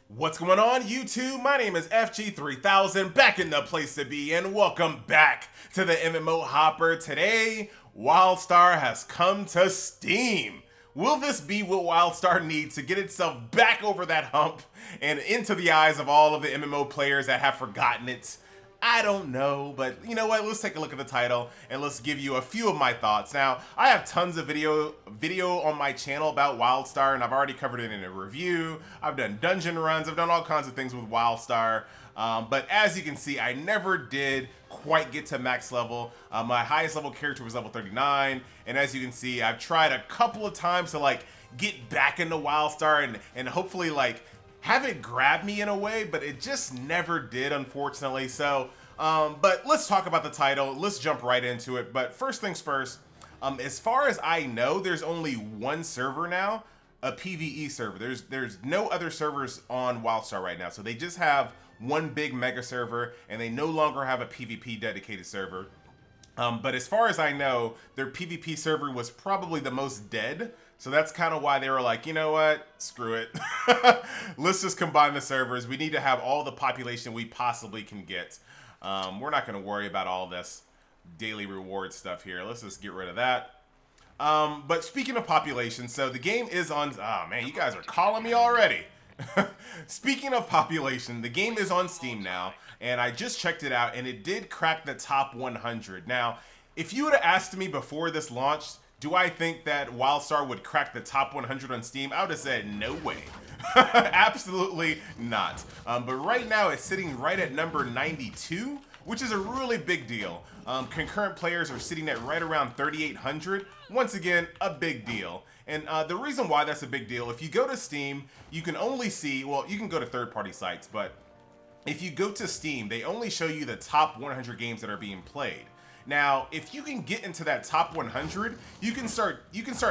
What's going on, YouTube? My name is FG3000, back in the place to be, and welcome back to the MMO Hopper. Today, Wildstar has come to Steam. Will this be what Wildstar needs to get itself back over that hump and into the eyes of all of the MMO players that have forgotten it? I don't know, but you know what? Let's take a look at the title and let's give you a few of my thoughts. Now, I have tons of video on my channel about Wildstar, and I've already covered it in a review. I've done dungeon runs. I've done all kinds of things with Wildstar. But as you can see, I never did quite get to max level. My highest level character was level 39. And as you can see, I've tried a couple of times to get back into Wildstar and hopefully have it grab me in a way, but it just never did, unfortunately. So, but let's talk about the title. Let's jump right into it. But first things first, as far as I know, there's only one server now, a PvE server. There's no other servers on Wildstar right now. So they just have one big mega server, and they no longer have a PvP dedicated server. But as far as I know, their PvP server was probably the most dead. So that's kind of why they were like, you know what, screw it. Let's just combine the servers. We need to have all the population we possibly can get. We're not going to worry about all this daily reward stuff here. Let's just get rid of that. But speaking of population, so the game is on, oh man, you guys are calling me already. Speaking of population, the game is on Steam now, and I just checked it out, and it did crack the top 100. Now, if you would have asked me before this launched, do I think that Wildstar would crack the top 100 on Steam? I would have said no way. Absolutely not. But right now it's sitting right at number 92, which is a really big deal. Concurrent players are sitting at right around 3,800. Once again, a big deal. And the reason why that's a big deal, if you go to Steam, you can only see, well, you can go to third-party sites, but if you go to Steam, they only show you the top 100 games that are being played. Now, if you can get into that top 100, you can start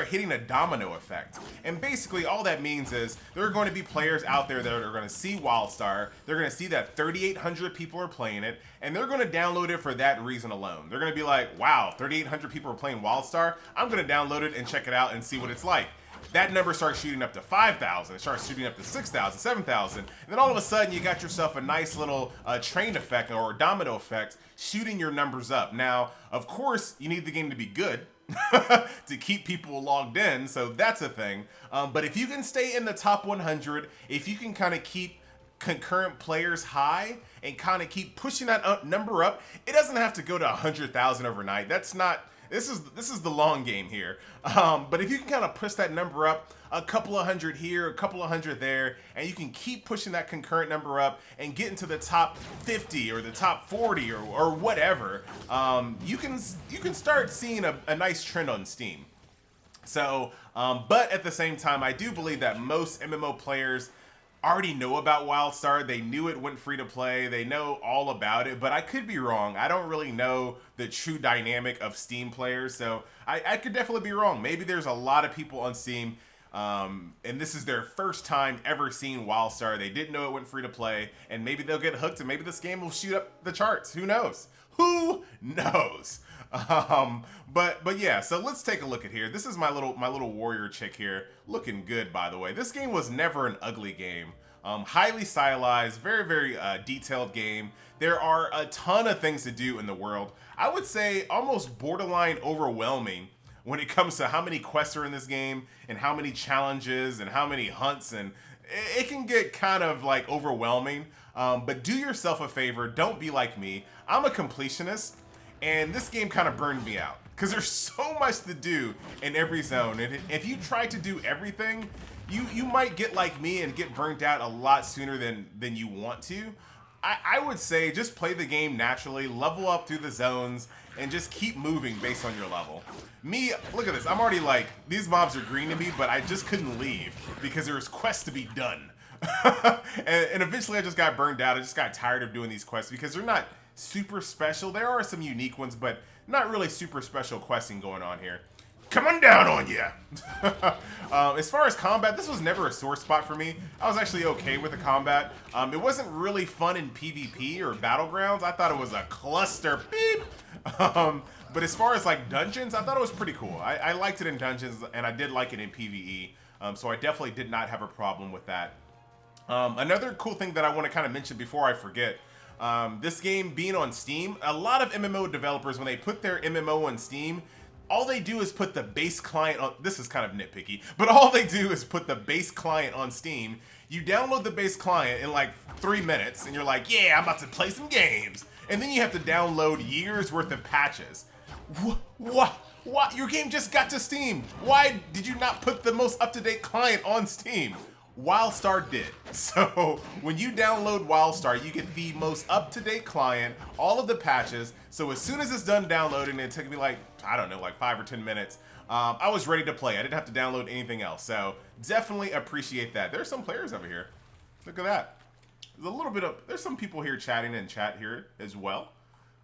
hitting a domino effect. And basically all that means is there are going to be players out there that are going to see Wildstar, they're going to see that 3,800 people are playing it, and they're going to download it for that reason alone. They're going to be like, wow, 3,800 people are playing Wildstar, I'm going to download it and check it out and see what it's like. That number starts shooting up to 5,000, it starts shooting up to 6,000, 7,000, and then all of a sudden you got yourself a nice little train effect or domino effect shooting your numbers up. Now, of course, you need the game to be good to keep people logged in, so that's a thing. But if you can stay in the top 100, if you can kind of keep concurrent players high and kind of keep pushing that number up, it doesn't have to go to 100,000 overnight. That's not... This is the long game here. But if you can kind of push that number up, a couple of hundred here, a couple of hundred there, and you can keep pushing that concurrent number up and get into the top 50 or the top 40 or whatever, you can start seeing a nice trend on Steam. So, but at the same time, I do believe that most MMO players already know about Wildstar. They knew it went free to play. They know all about it, but I could be wrong. I don't really know the true dynamic of Steam players, so I could definitely be wrong. Maybe there's a lot of people on Steam, and this is their first time ever seeing Wildstar. They didn't know it went free to play, and maybe they'll get hooked, and maybe this game will shoot up the charts. Who knows? Who knows? But yeah, so let's take a look at here. This is my little warrior chick here, looking good, by the way. This game was never an ugly game. Highly stylized, very detailed game. There are a ton of things to do in the world. I would say almost borderline overwhelming when it comes to how many quests are in this game and how many challenges and how many hunts, and it can get kind of overwhelming. But do yourself a favor, don't be like me. I'm a completionist, and this game kind of burned me out because there's so much to do in every zone, and if you try to do everything, you might get like me and get burnt out a lot sooner than you want to. I would say just play the game naturally, level up through the zones, and just keep moving based on your level. Me, look at this, I'm already these mobs are green to me, but I just couldn't leave because there was quests to be done. and eventually I just got burned out. I just got tired of doing these quests because they're not super special. There are some unique ones, but not really super special questing going on here. Coming down on you. As far as combat, this was never a sore spot for me. I was actually okay with the combat. It wasn't really fun in PvP or Battlegrounds. I thought it was a cluster. Beep. But as far as dungeons, I thought it was pretty cool. I liked it in dungeons, and I did like it in PvE. So I definitely did not have a problem with that. Another cool thing that I want to kind of mention before I forget, this game being on Steam, a lot of MMO developers, when they put their MMO on Steam, all they do is put the base client on, this is kind of nitpicky, but all they do is put the base client on Steam. You download the base client in like 3 minutes, and you're like, yeah, I'm about to play some games. And then you have to download years worth of patches. What? Your game just got to Steam. Why did you not put the most up-to-date client on Steam? Wildstar did. So when you download Wildstar, you get the most up-to-date client, all of the patches. So as soon as it's done downloading, it took me like, I don't know, like 5 or 10 minutes. I was ready to play. I didn't have to download anything else. So definitely appreciate that. There's some players over here. Look at that. There's some people here chatting in chat here as well.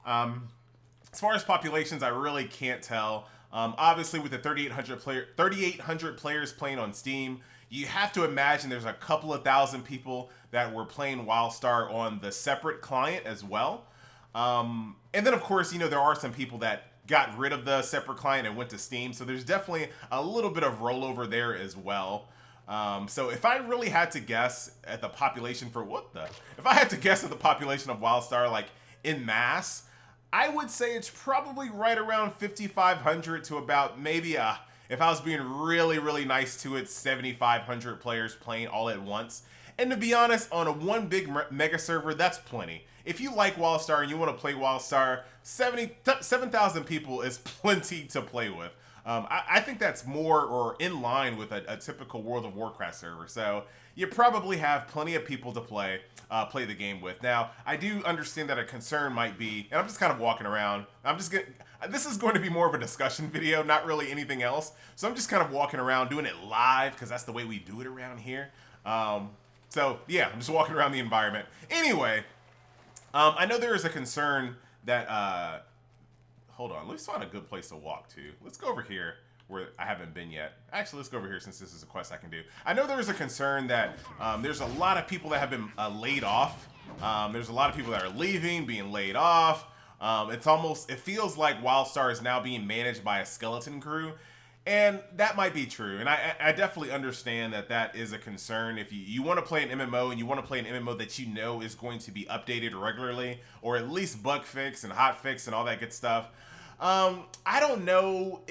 As far as populations, I really can't tell. Obviously, with the 3,800 players playing on Steam, you have to imagine there's a couple of thousand people that were playing Wildstar on the separate client as well. And then, of course, there are some people that got rid of the separate client and went to Steam. So there's definitely a little bit of rollover there as well. So if I really had to guess at the population if I had to guess at the population of Wildstar, like in mass, I would say it's probably right around 5,500 to about maybe if I was being really, really nice to it, 7,500 players playing all at once. And to be honest, on a one big mega server, that's plenty. If you like Wildstar and you want to play Wildstar, 7,000 people is plenty to play with. I think that's more or in line with a typical World of Warcraft server. So you probably have plenty of people to play the game with. Now, I do understand that a concern might be, and I'm just kind of walking around. This is going to be more of a discussion video, not really anything else. So I'm just kind of walking around, doing it live, because that's the way we do it around here. So yeah, I'm just walking around the environment. Anyway, I know there is a concern that, hold on, let's find a good place to walk to. Let's go over here where I haven't been yet. Actually, let's go over here since this is a quest I can do. I know there is a concern that there's a lot of people that have been laid off. There's a lot of people that are leaving, being laid off. It feels like Wildstar is now being managed by a skeleton crew. And that might be true. And I definitely understand that that is a concern. If you want to play an MMO and you want to play an MMO that you know is going to be updated regularly, or at least bug fix and hot fix and all that good stuff. I don't know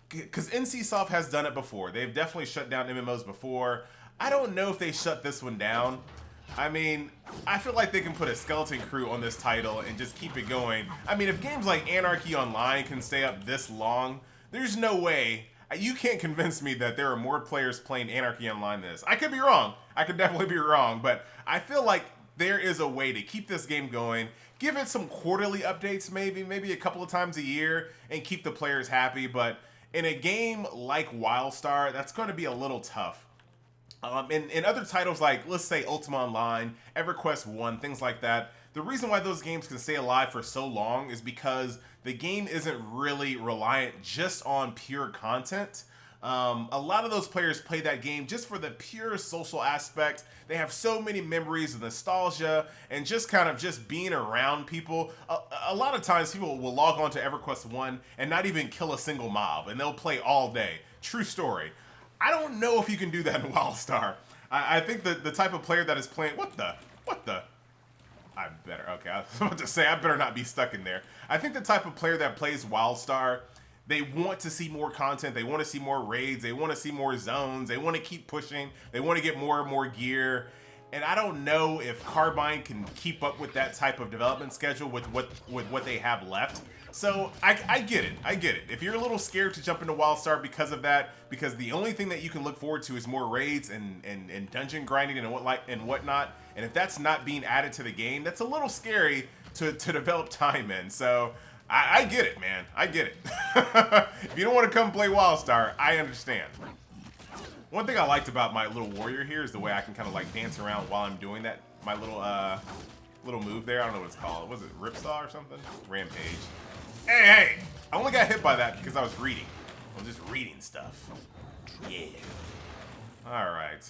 because NCSoft has done it before. They've definitely shut down MMOs before. I don't know if they shut this one down. I mean, I feel like they can put a skeleton crew on this title and just keep it going. I mean, if games like Anarchy Online can stay up this long, there's no way. You can't convince me that there are more players playing Anarchy Online than this. I could be wrong. I could definitely be wrong. But I feel like there is a way to keep this game going. Give it some quarterly updates, maybe a couple of times a year, and keep the players happy. But in a game like Wildstar, that's going to be a little tough. In other titles like, let's say, Ultima Online, EverQuest 1, things like that, the reason why those games can stay alive for so long is because the game isn't really reliant just on pure content. A lot of those players play that game just for the pure social aspect. They have so many memories of nostalgia and just kind of just being around people. A lot of times people will log on to EverQuest 1 and not even kill a single mob, and they'll play all day. True story. I don't know if you can do that in Wildstar. I think the type of player that is playing... What the? I was about to say, I better not be stuck in there. I think the type of player that plays Wildstar, they want to see more content. They want to see more raids. They want to see more zones. They want to keep pushing. They want to get more and more gear. And I don't know if Carbine can keep up with that type of development schedule with what they have left. So I get it. I get it. If you're a little scared to jump into Wildstar because of that, because the only thing that you can look forward to is more raids and dungeon grinding and whatnot, and if that's not being added to the game, that's a little scary to develop time in. So I get it, man. I get it. If you don't want to come play Wildstar, I understand. One thing I liked about my little warrior here is the way I can kind of like dance around while I'm doing that. My little move there. I don't know what it's called. Was it Ripsaw or something? Rampage. Hey! I only got hit by that because I was reading. I was just reading stuff. Yeah. Alright.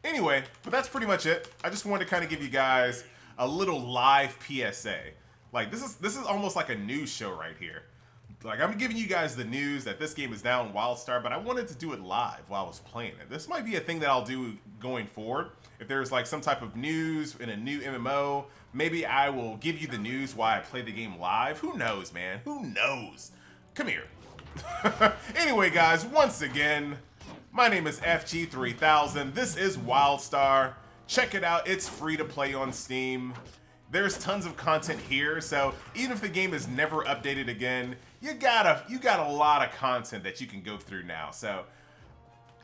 Anyway, but that's pretty much it. I just wanted to kind of give you guys a little live PSA. Like, this is almost like a news show right here. Like, I'm giving you guys the news that this game is now in Wildstar, but I wanted to do it live while I was playing it. This might be a thing that I'll do going forward. if there's like some type of news in a new MMO, maybe I will give you the news while I play the game live. Who knows, man? Who knows? Come here. Anyway, guys, once again, my name is FG3000. This is Wildstar. Check it out. It's free to play on Steam. There's tons of content here, so even if the game is never updated again, you got a lot of content that you can go through now. So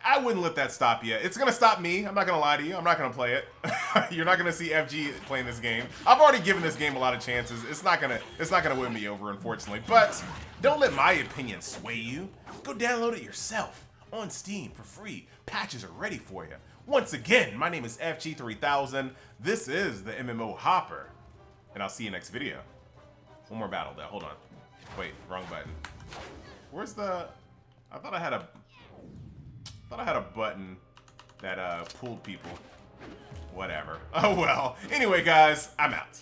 I wouldn't let that stop you. It's gonna stop me. I'm not gonna lie to you. I'm not gonna play it. You're not gonna see FG playing this game. I've already given this game a lot of chances. It's not gonna win me over, unfortunately. But don't let my opinion sway you. Go download it yourself on Steam for free. Patches are ready for you. Once again, my name is FG3000. This is the MMO Hopper, and I'll see you next video. One more battle though. Hold on. Wait, wrong button. Where's the? I thought I had a button that pulled people. Whatever. Oh well. Anyway, guys, I'm out.